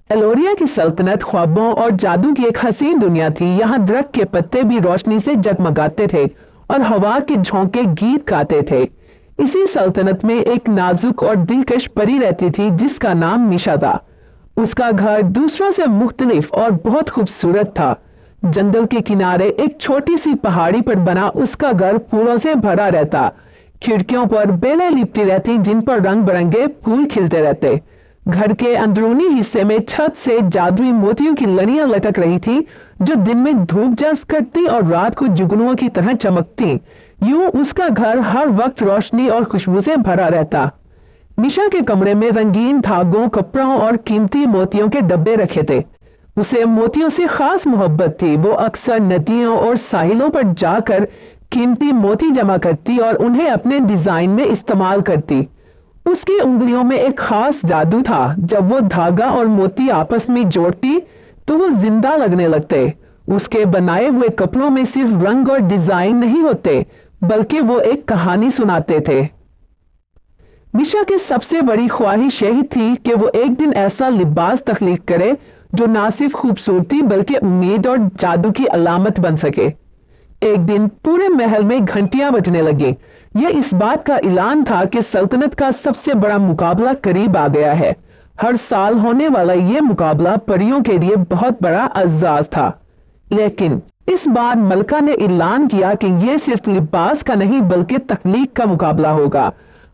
एलोरिया की सल्तनत ख्वाबों और जादू की एक हसीन दुनिया थी। यहाँ दरख्त के पत्ते भी रोशनी से जगमगाते थे और हवा के झोंके गीत गाते थे। इसी सल्तनत में एक नाजुक और दिलकश परी रहती थी जिसका नाम मिशा था। उसका घर दूसरों से मुख्तलिफ और बहुत खूबसूरत था। जंगल के किनारे एक छोटी सी पहाड़ी पर बना उसका घर फूलों से भरा रहता। खिड़कियों पर बेलें लिपटी रहती जिन पर रंग बिरंगे फूल खिलते रहते। घर के अंदरूनी हिस्से में छत से जादुई मोतियों की लड़ियां लटक रही थी जो दिन में धूप जज्ब करती और रात को जुगनुओं की तरह चमकती। यूं उसका घर हर वक्त रोशनी और खुशबू से भरा रहता। मिशा के कमरे में रंगीन धागों, कपड़ों और कीमती मोतियों के डब्बे रखे थे। उसे मोतियों से खास मोहब्बत थी। वो अक्सर नदियों और साहिलों पर जाकर कीमती मोती जमा करती और उन्हें अपने डिजाइन में इस्तेमाल करती। उसकी उंगलियों में एक खास जादू था। जब वो धागा और मोती आपस में जोड़ती तो वो जिंदा लगने लगते। उसके बनाए हुए कपड़ों में सिर्फ रंग और डिजाइन नहीं होते बल्कि वो एक कहानी सुनाते थे। मिशा की सबसे बड़ी ख्वाहिश यही थी कि वो एक दिन ऐसा लिबास तख्लीक करे जो ना सिर्फ खूबसूरती बल्कि उम्मीद और जादू की अलामत बन सके। एक दिन पूरे महल में घंटियां बजने लगी। यह इस बात का ऐलान था कि सल्तनत का सबसे बड़ा मुकाबला करीब आ गया है। हर साल होने वाला यह मुकाबला परियों के लिए बहुत बड़ा एजाज था। लेकिन इस बार मलका ने ऐलान किया कि यह सिर्फ लिबास का नहीं बल्कि तख्लीक का मुकाबला होगा।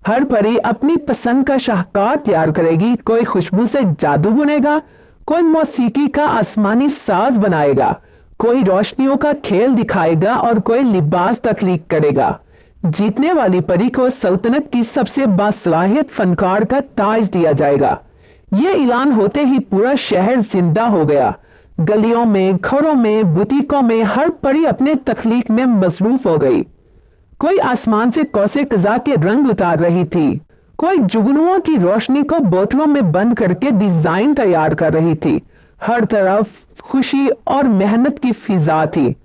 हर परी अपनी पसंद का शाहकार तैयार करेगी। कोई खुशबू से जादू बुनेगा, कोई मौसीकी का आसमानी साज बनाएगा, कोई रोशनियों का खेल दिखाएगा और कोई लिबास तख्लीक करेगा। जीतने वाली परी को सल्तनत की सबसे बासलाहियत फनकार का ताज दिया जाएगा। यह ऐलान होते ही पूरा शहर जिंदा हो गया। गलियों में, घरों में, बुटीकों में हर परी अपने तख्लीक में मसरूफ हो गई। कोई आसमान से कौसे कज़ा के रंग उतार रही थी, कोई जुगनुओं की रोशनी को बोतलों में बंद करके डिजाइन तैयार कर रही थी। हर तरफ खुशी और मेहनत की फिजा थी।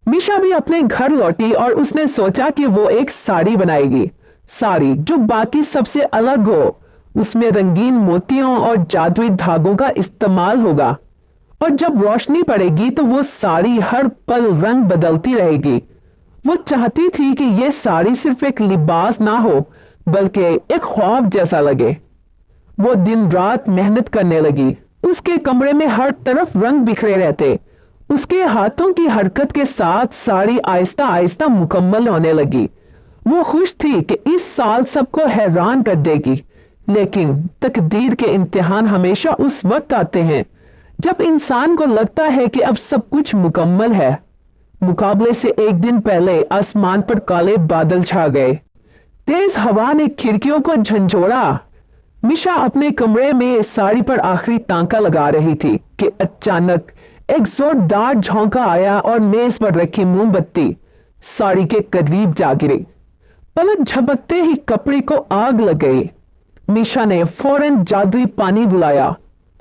मिशा भी अपने घर लौटी और उसने सोचा कि वो एक साड़ी बनाएगी। साड़ी जो बाकी सबसे अलग हो। उसमें रंगीन मोतियों और जादुई धागों का इस्तेमाल होगा और जब रोशनी पड़ेगी तो वो साड़ी हर पल रंग बदलती रहेगी। वो चाहती थी कि यह साड़ी सिर्फ एक लिबास ना हो बल्कि एक ख्वाब जैसा लगे। वो दिन रात मेहनत करने लगी। उसके कमरे में हर तरफ रंग बिखरे रहते। उसके हाथों की हरकत के साथ साड़ी आहिस्ता आहिस्ता मुकम्मल होने लगी। वो खुश थी कि इस साल सबको हैरान कर देगी। लेकिन तकदीर के इम्तिहान हमेशा उस वक्त आते हैं जब इंसान को लगता है कि अब सब कुछ मुकम्मल है। मुकाबले से एक दिन पहले आसमान पर काले बादल छा गए। तेज हवा ने खिड़कियों को झंझोड़ा। मिशा अपने कमरे में साड़ी पर आखिरी टांका लगा रही थी कि अचानक एक जोरदार झोंका आया और मेज पर रखी मोमबत्ती साड़ी के करीब जा गिरी। पलक झपकते ही कपड़े को आग लग गई। मिशा ने फौरन जादुई पानी बुलाया,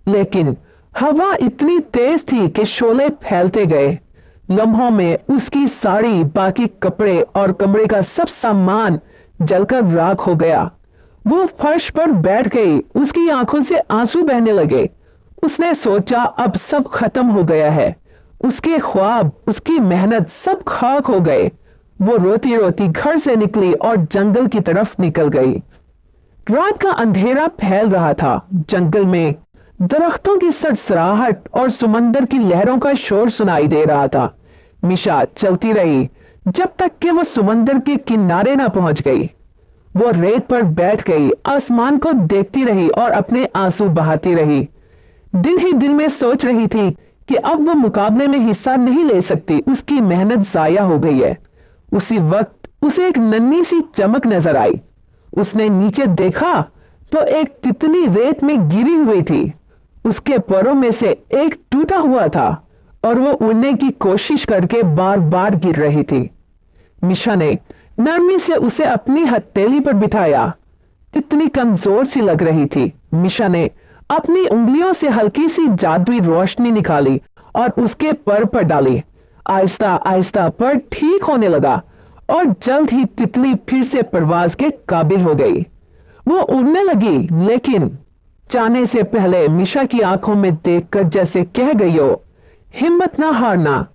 लेकिन हवा इतनी तेज थी कि शोले फैलते गए। लम्हों में उसकी साड़ी, बाकी कपड़े और कमरे का सब सामान जलकर राख हो गया। वो फर्श पर बैठ गई। उसकी आंखों से आंसू बहने लगे। उसने सोचा अब सब खत्म हो गया है। उसके ख्वाब, उसकी मेहनत सब खाक हो गए। वो रोती रोती घर से निकली और जंगल की तरफ निकल गई। रात का अंधेरा फैल रहा था। जंगल में दरख्तों की सरसराहट और समंदर की लहरों का शोर सुनाई दे रहा था। मिशा चलती रही जब तक कि वो समंदर के किनारे ना पहुंच गई। वो रेत पर बैठ गई, आसमान को देखती रही और अपने आंसू बहाती रही। दिल ही दिल में सोच रही थी कि अब वो मुकाबले में हिस्सा नहीं ले सकती। उसकी मेहनत जाया हो गई है। उसी वक्त उसे एक नन्ही सी चमक नजर आई। उसने नीचे देखा तो एक तितली रेत में गिरी हुई थी। उसके पैरों में से एक टूटा हुआ था और वो उड़ने की कोशिश करके बार बार गिर रही थी। मिशा ने नरमी से उसे अपनी हथेली पर बिठाया। तितली कमजोर सी लग रही थी। मिशा ने अपनी उंगलियों से हल्की सी जादुई रोशनी निकाली और उसके पर डाली। आहिस्ता आहिस्ता पर ठीक होने लगा और जल्द ही तितली फिर से परवाज के काबिल हो गई। वो उड़ने लगी, लेकिन जाने से पहले मिशा की आंखों में देखकर जैसे कह गई हो, हिम्मत ना हारना,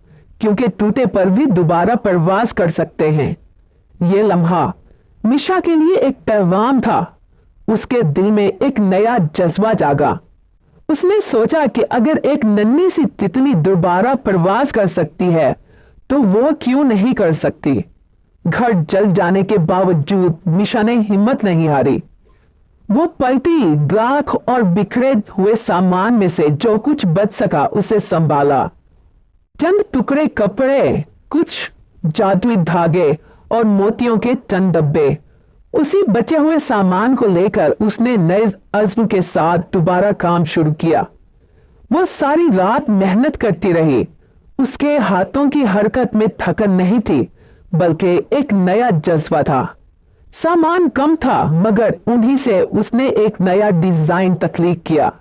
क्योंकि टूटे पर भी दोबारा परवाज कर सकते हैं। ये लम्हा मिशा के लिए एक पैगाम था। उसके दिल में एक नया जज्बा जागा। उसने सोचा कि अगर एक नन्ही सी तितली दोबारा परवाज कर सकती है तो वो क्यों नहीं कर सकती। घर जल जाने के बावजूद मिशा ने हिम्मत नहीं हारी। वो पलटी, राख और बिखरे हुए सामान में से जो कुछ बच सका उसे संभाला। चंद टुकड़े कपड़े, कुछ जादुई धागे और मोतियों के चंद डब्बे। उसी बचे हुए सामान को लेकर उसने नए अज़्म के साथ दोबारा काम शुरू किया। वो सारी रात मेहनत करती रही। उसके हाथों की हरकत में थकन नहीं थी, बल्कि एक नया जज्बा था। सामान कम था, मगर उन्हीं से उसने एक नया डिजाइन तख्लीक किया।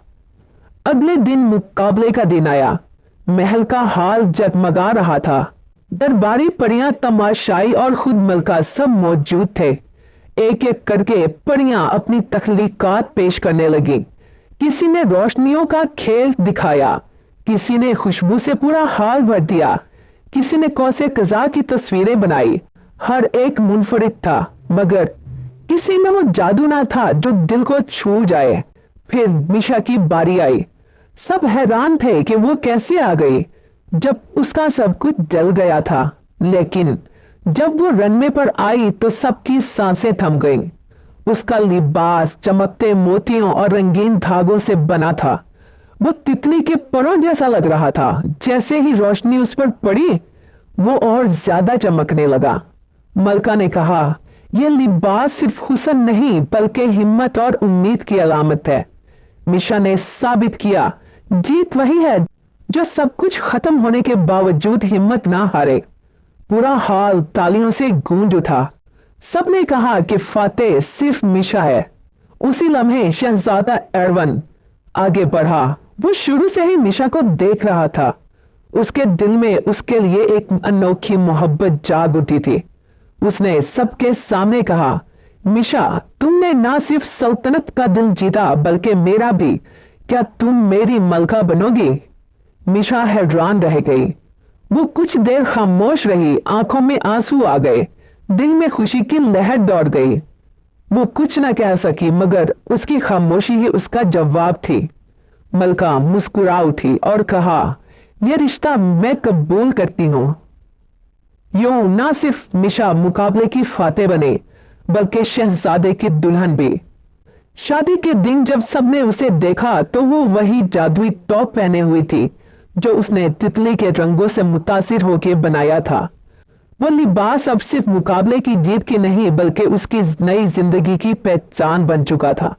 अगले दिन मुकाबले का दिन आया। महल का हाल जगमगा रहा था। दरबारी परियां, तमाशाई और खुद मलका सब मौजूद थे। एक एक करके परियां अपनी तख्लीकात पेश करने लगी। किसी ने रोशनियों का खेल दिखाया, किसी ने खुशबू से पूरा हाल भर दिया, किसी ने कौसे कज़ा की तस्वीरें बनाई। हर एक मुनफरिद था, मगर किसी में वो जादू ना था जो दिल को छू जाए। फिर मिशा की बारी आई। सब हैरान थे कि वो कैसे आ गई जब उसका सब कुछ जल गया था। लेकिन जब वो रनवे पर आई तो सबकी सांसें थम गईं। उसका लिबास चमकते मोतियों और रंगीन धागों से बना था। वो तितली के परों जैसा लग रहा था। जैसे ही रोशनी उस पर पड़ी वो और ज्यादा चमकने लगा। मलका ने कहा, यह लिबास सिर्फ हुस्न नहीं बल्कि हिम्मत और उम्मीद की अलामत है। मिशा ने साबित किया, जीत वही है जो सब कुछ खत्म होने के बावजूद हिम्मत ना हारे। पूरा हाल तालियों से गूंज उठा। सबने कहा कि फातेह सिर्फ मिशा है। उसी लम्हे शहजादा एरवन आगे बढ़ा। वो शुरू से ही मिशा को देख रहा था। उसके दिल में उसके लिए एक अनोखी मोहब्बत जाग उठी थी। उसने सबके सामने कहा, मिशा, तुमने ना सिर्फ सल्तनत का दिल जीता बल्कि मेरा भी। क्या तुम मेरी मलका बनोगी? मिशा हैरान रह गई। वो कुछ देर खामोश रही। आंखों में आंसू आ गए, दिल में खुशी की लहर दौड़ गई। वो कुछ न कह सकी, मगर उसकी खामोशी ही उसका जवाब थी। मलका मुस्कुरा उठी और कहा, यह रिश्ता मैं कबूल करती हूं। यूं ना सिर्फ मिशा मुकाबले की फातेह बने बल्कि शहजादे की दुल्हन भी। शादी के दिन जब सबने उसे देखा तो वो वही जादुई टॉप पहने हुई थी जो उसने तितली के रंगों से मुतासिर होकर बनाया था। वो लिबास अब सिर्फ मुकाबले की जीत की नहीं बल्कि उसकी नई जिंदगी की पहचान बन चुका था।